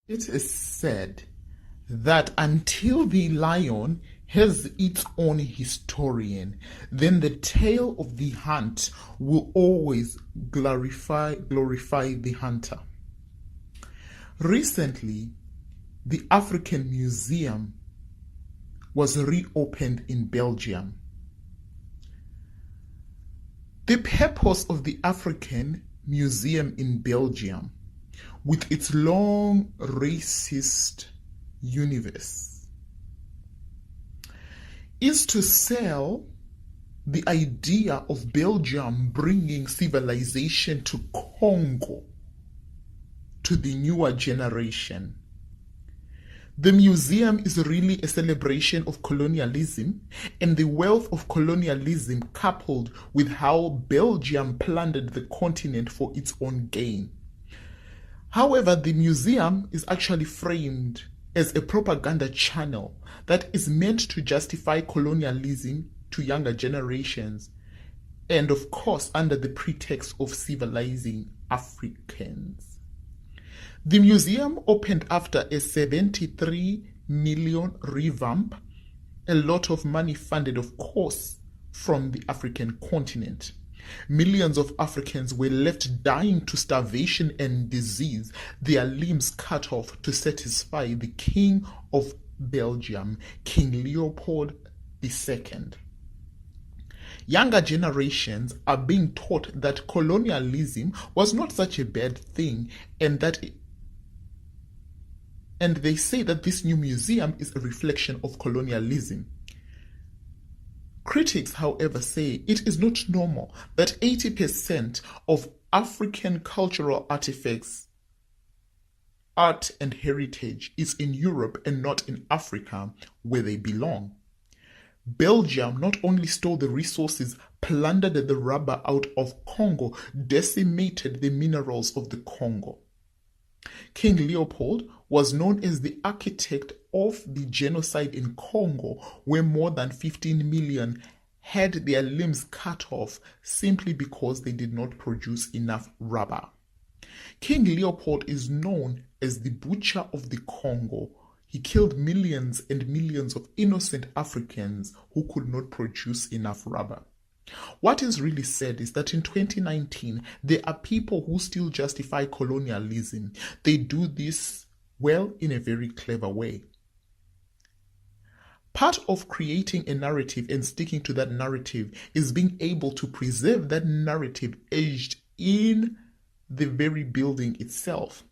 It is said that until the lion has its own historian, then the tale of the hunt will always glorify the hunter. Recently, the African Museum was reopened in Belgium. The purpose of the African Museum in Belgium, with its long racist universe, is to sell the idea of Belgium bringing civilization to Congo to the newer generation. The museum is really a celebration of colonialism and the wealth of colonialism, coupled with how Belgium plundered the continent for its own gain. However, the museum is actually framed as a propaganda channel that is meant to justify colonialism to younger generations, and of course under the pretext of civilizing Africans. The museum opened after a 73 million revamp, a lot of money funded, of course, from the African continent. Millions of Africans were left dying to starvation and disease, their limbs cut off to satisfy the King of Belgium, King Leopold II. Younger generations are being taught that colonialism was not such a bad thing, and they say that this new museum is a reflection of colonialism. Critics, however, say it is not normal that 80% of African cultural artifacts, art and heritage is in Europe and not in Africa, where they belong. Belgium not only stole the resources, plundered the rubber out of Congo, decimated the minerals of the Congo. King Leopold was known as the architect of the genocide in Congo, where more than 15 million had their limbs cut off simply because they did not produce enough rubber. King Leopold is known as the butcher of the Congo. He killed millions and millions of innocent Africans who could not produce enough rubber. What is really sad is that in 2019, there are people who still justify colonialism. They do this, well, in a very clever way. Part of creating a narrative and sticking to that narrative is being able to preserve that narrative edged in the very building itself.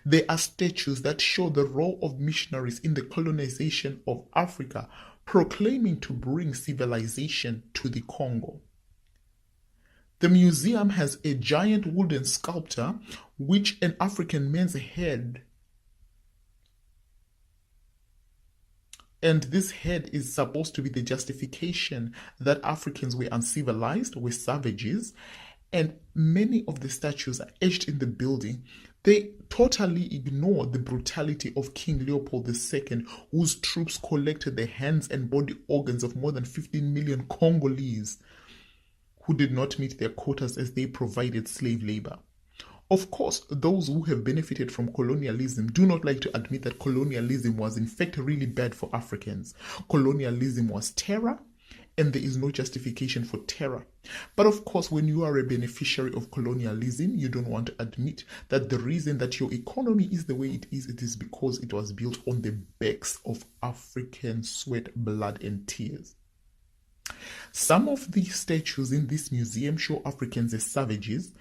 There are statues that show the role of missionaries in the colonization of Africa, proclaiming to bring civilization to the Congo. The museum has a giant wooden sculpture which an African man's head, and this head is supposed to be the justification that Africans were uncivilized, were savages, and many of the statues are etched in the building. They totally ignore the brutality of King Leopold II, whose troops collected the hands and body organs of more than 15 million Congolese who did not meet their quotas as they provided slave labor. Of course, those who have benefited from colonialism do not like to admit that colonialism was in fact really bad for Africans. Colonialism was terror, and there is no justification for terror. But of course, when you are a beneficiary of colonialism, you don't want to admit that the reason that your economy is the way it is because it was built on the backs of African sweat, blood, and tears. Some of the statues in this museum show Africans as savages,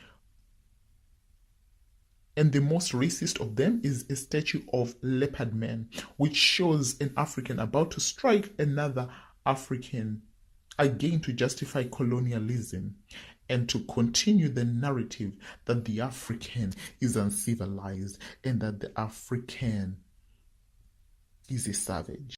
and the most racist of them is a statue of Leopard Man, which shows an African about to strike another African, again to justify colonialism and to continue the narrative that the African is uncivilized and that the African is a savage.